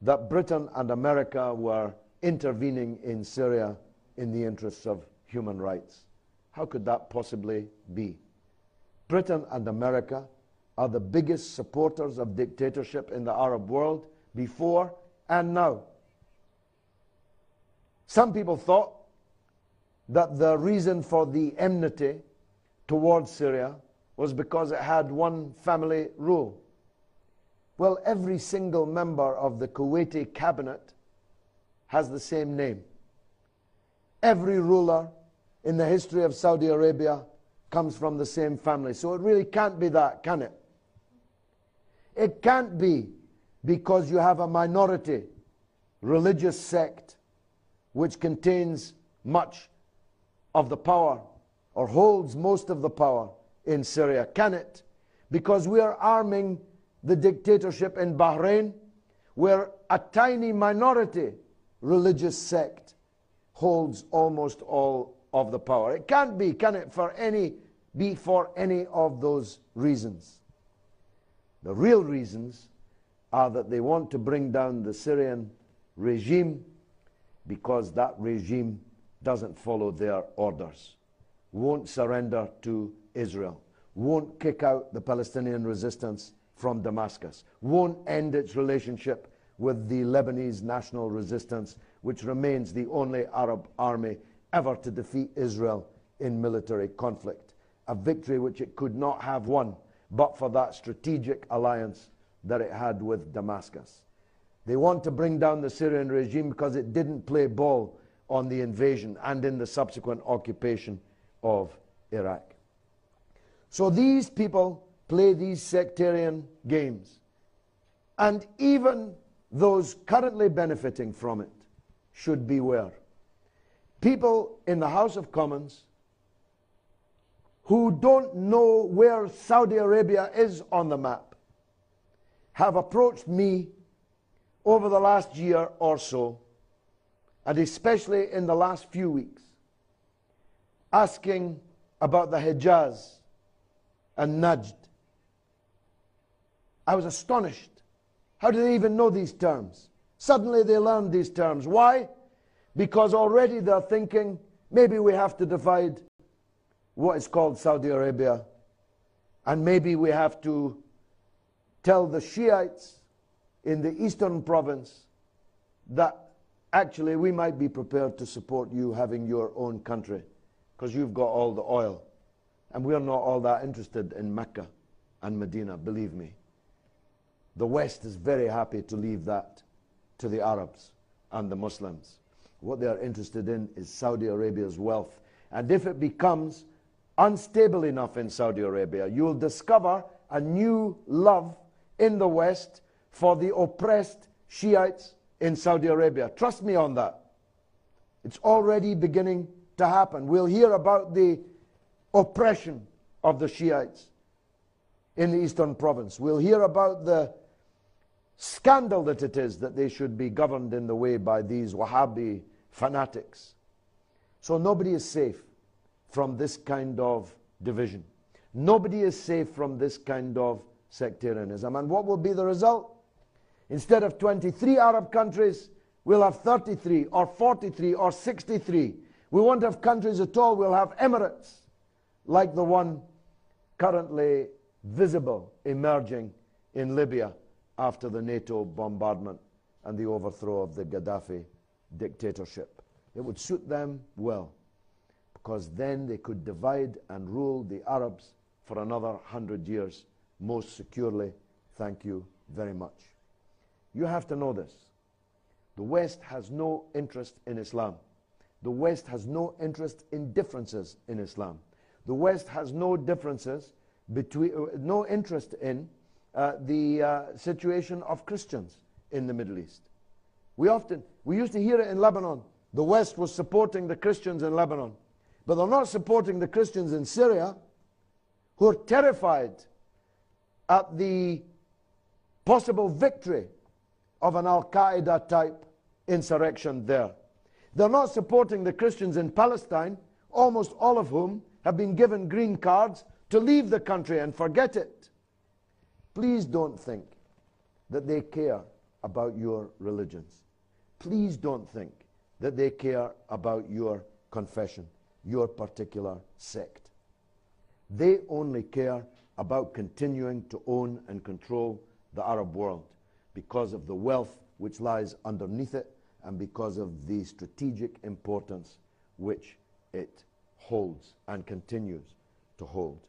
that Britain and America were intervening in Syria in the interests of human rights. How could that possibly be? Britain and America are the biggest supporters of dictatorship in the Arab world before and now. Some people thought that the reason for the enmity towards Syria was because it had one family rule. Well, every single member of the Kuwaiti cabinet has the same name. Every ruler in the history of Saudi Arabia comes from the same family. So it really can't be that, can it? It can't be because you have a minority religious sect which contains much of the power or holds most of the power in Syria, can it? Because we are arming the dictatorship in Bahrain, where a tiny minority religious sect holds almost all of the power. It can't be, can it, for any of those reasons. The real reasons are that they want to bring down the Syrian regime because that regime doesn't follow their orders, won't surrender to Israel, won't kick out the Palestinian resistance from Damascus, won't end its relationship with the Lebanese national resistance, which remains the only Arab army ever to defeat Israel in military conflict, a victory which it could not have won but for that strategic alliance that it had with Damascus. They want to bring down the Syrian regime because it didn't play ball on the invasion and in the subsequent occupation of Iraq. So these people play these sectarian games, and even those currently benefiting from it should beware. People in the House of Commons who don't know where Saudi Arabia is on the map have approached me over the last year or so, and especially in the last few weeks, asking about the Hijaz and Najd. I was astonished. How do they even know these terms? Suddenly they learned these terms. Why? Because already they're thinking, maybe we have to divide what is called Saudi Arabia, and maybe we have to tell the Shiites in the eastern province that actually we might be prepared to support you having your own country because you've got all the oil, and we're not all that interested in Mecca and Medina, believe me. The West is very happy to leave that to the Arabs and the Muslims. What they are interested in is Saudi Arabia's wealth. And if it becomes unstable enough in Saudi Arabia, you'll discover a new love in the West for the oppressed Shiites in Saudi Arabia. Trust me on that. It's already beginning to happen. We'll hear about the oppression of the Shiites in the eastern province. We'll hear about the scandal that it is that they should be governed in the way by these Wahhabi fanatics. So nobody is safe from this kind of division. Nobody is safe from this kind of sectarianism. And what will be the result? Instead of 23 Arab countries, we'll have 33 or 43 or 63. We won't have countries at all. We'll have emirates like the one currently visible emerging in Libya after the NATO bombardment and the overthrow of the Gaddafi dictatorship. It would suit them well, because then they could divide and rule the Arabs for another 100 years most securely. Thank you very much. You have to know this. The West has no interest in Islam. The West has no interest in differences in Islam. The West has no differences no interest in the situation of Christians in the Middle East. We used to hear it in Lebanon. The West was supporting the Christians in Lebanon. But they're not supporting the Christians in Syria, who are terrified at the possible victory of an Al-Qaeda type insurrection there. They're not supporting the Christians in Palestine, almost all of whom have been given green cards to leave the country and forget it. Please don't think that they care about your religions. Please don't think that they care about your confession, your particular sect. They only care about continuing to own and control the Arab world because of the wealth which lies underneath it and because of the strategic importance which it holds and continues to hold.